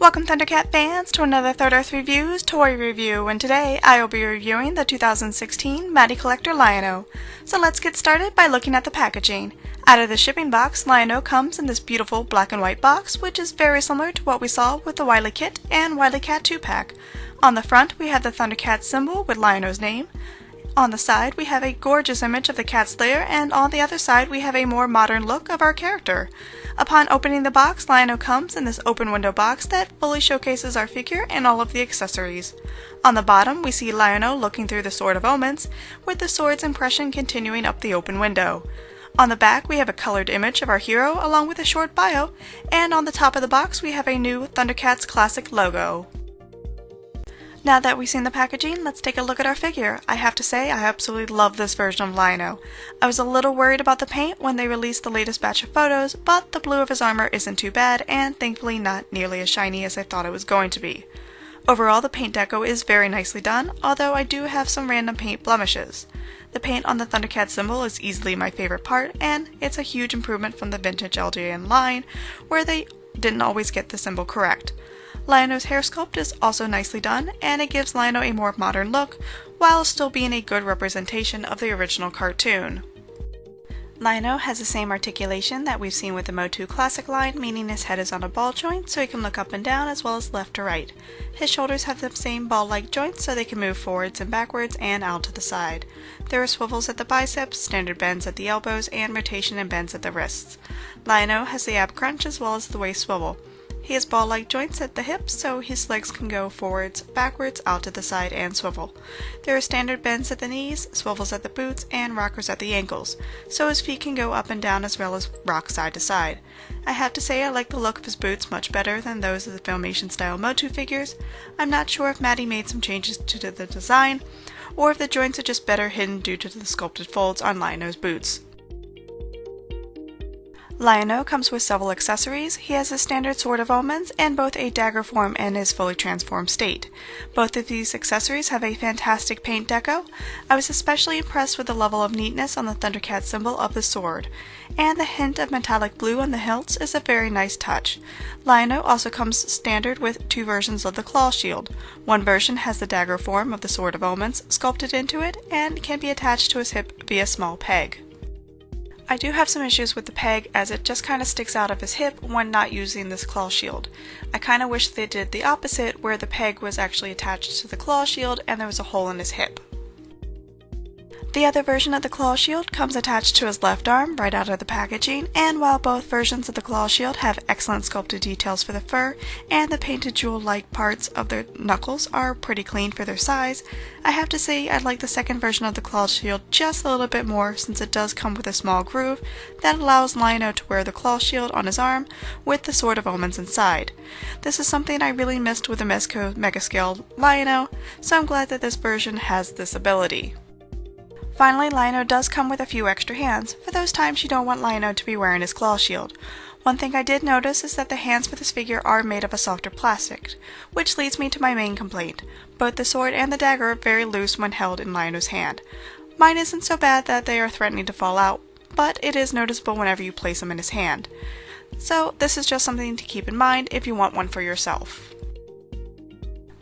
Welcome Thundercat fans to another Third Earth Reviews toy review, and today I will be reviewing the 2016 MattyCollector Lion-O. So let's get started by looking at the packaging. Out of the shipping box, Lion-O comes in this beautiful black and white box, which is very similar to what we saw with the Wily Kit and Wily Cat 2-pack. On the front we have the Thundercat symbol with Lion-O's name. On the side we have a gorgeous image of the cat's lair, and on the other side we have a more modern look of our character. Upon opening the box, Lion-O comes in this open window box that fully showcases our figure and all of the accessories. On the bottom we see Lion-O looking through the Sword of Omens, with the sword's impression continuing up the open window. On the back we have a colored image of our hero along with a short bio, and on the top of the box we have a new Thundercats Classic logo. Now that we've seen the packaging, let's take a look at our figure. I have to say, I absolutely love this version of Lion-O. I was a little worried about the paint when they released the latest batch of photos, but the blue of his armor isn't too bad, and thankfully not nearly as shiny as I thought it was going to be. Overall, the paint deco is very nicely done, although I do have some random paint blemishes. The paint on the Thundercat symbol is easily my favorite part, and it's a huge improvement from the vintage LJN line, where they didn't always get the symbol correct. Lion-O's hair sculpt is also nicely done, and it gives Lion-O a more modern look, while still being a good representation of the original cartoon. Lion-O has the same articulation that we've seen with the Motu Classic line, meaning his head is on a ball joint so he can look up and down as well as left to right. His shoulders have the same ball-like joints so they can move forwards and backwards and out to the side. There are swivels at the biceps, standard bends at the elbows, and rotation and bends at the wrists. Lion-O has the ab crunch as well as the waist swivel. He has ball-like joints at the hips, so his legs can go forwards, backwards, out to the side, and swivel. There are standard bends at the knees, swivels at the boots, and rockers at the ankles, so his feet can go up and down as well as rock side to side. I have to say I like the look of his boots much better than those of the Filmation-style Motu figures. I'm not sure if Matty made some changes to the design, or if the joints are just better hidden due to the sculpted folds on Lion-O's boots. Lion-O comes with several accessories. He has a standard Sword of Omens and both a dagger form and his fully transformed state. Both of these accessories have a fantastic paint deco. I was especially impressed with the level of neatness on the Thundercat symbol of the sword, and the hint of metallic blue on the hilts is a very nice touch. Lion-O also comes standard with two versions of the claw shield. One version has the dagger form of the Sword of Omens sculpted into it and can be attached to his hip via small peg. I do have some issues with the peg, as it just kind of sticks out of his hip when not using this claw shield. I kind of wish they did the opposite, where the peg was actually attached to the claw shield and there was a hole in his hip. The other version of the claw shield comes attached to his left arm right out of the packaging, and while both versions of the claw shield have excellent sculpted details for the fur, and the painted jewel-like parts of their knuckles are pretty clean for their size, I have to say I like the second version of the claw shield just a little bit more, since it does come with a small groove that allows Lion-O to wear the claw shield on his arm with the Sword of Omens inside. This is something I really missed with the Mezco Megascale Lion-O, so I'm glad that this version has this ability. Finally, Lion-O does come with a few extra hands, for those times you don't want Lion-O to be wearing his claw shield. One thing I did notice is that the hands for this figure are made of a softer plastic, which leads me to my main complaint. Both the sword and the dagger are very loose when held in Lion-O's hand. Mine isn't so bad that they are threatening to fall out, but it is noticeable whenever you place them in his hand. So this is just something to keep in mind if you want one for yourself.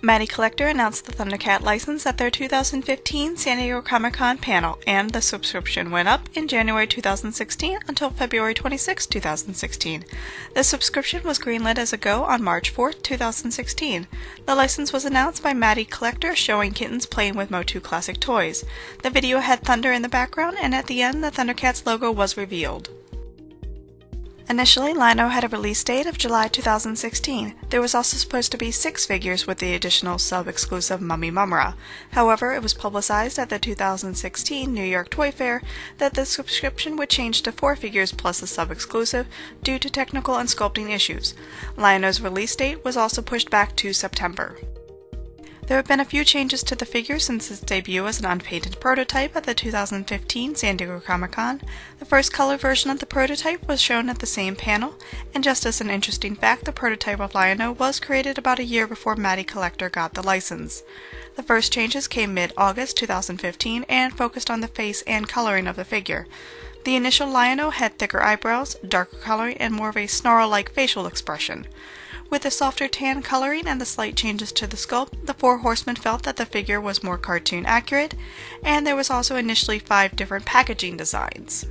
MattyCollector announced the Thundercat license at their 2015 San Diego Comic-Con panel, and the subscription went up in January 2016 until February 26, 2016. The subscription was greenlit as a go on March 4, 2016. The license was announced by MattyCollector, showing kittens playing with Motu Classic toys. The video had thunder in the background, and at the end the Thundercats logo was revealed. Initially, Lion-O had a release date of July 2016. There was also supposed to be 6 figures with the additional sub-exclusive Mummy Mumra. However, it was publicized at the 2016 New York Toy Fair that the subscription would change to 4 figures plus a sub-exclusive due to technical and sculpting issues. Lion-O's release date was also pushed back to September. There have been a few changes to the figure since its debut as an unpainted prototype at the 2015 San Diego Comic-Con. The first color version of the prototype was shown at the same panel, and just as an interesting fact, the prototype of Lion-O was created about a year before MattyCollector got the license. The first changes came mid-August 2015 and focused on the face and coloring of the figure. The initial Lion-O had thicker eyebrows, darker coloring, and more of a snarl-like facial expression. With the softer tan coloring and the slight changes to the sculpt, the Four Horsemen felt that the figure was more cartoon accurate, and there was also initially 5 different packaging designs.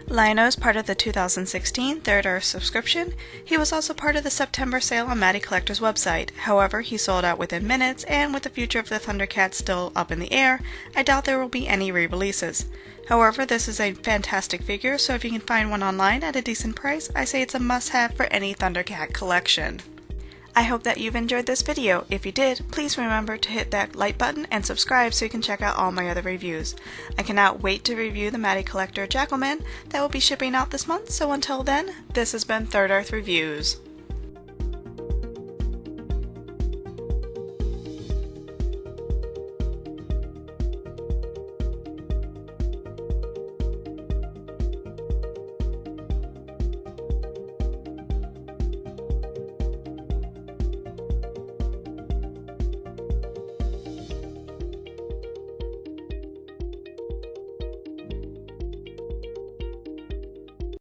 Lion-O is part of the 2016 Third Earth subscription. He was also part of the September sale on MattyCollector's website. However, he sold out within minutes, and with the future of the Thundercats still up in the air, I doubt there will be any re-releases. However, this is a fantastic figure, so if you can find one online at a decent price, I say it's a must-have for any Thundercat collection. I hope that you've enjoyed this video. If you did, please remember to hit that like button and subscribe so you can check out all my other reviews. I cannot wait to review the MattyCollector Jackalman that will be shipping out this month, so until then, this has been Third Earth Reviews.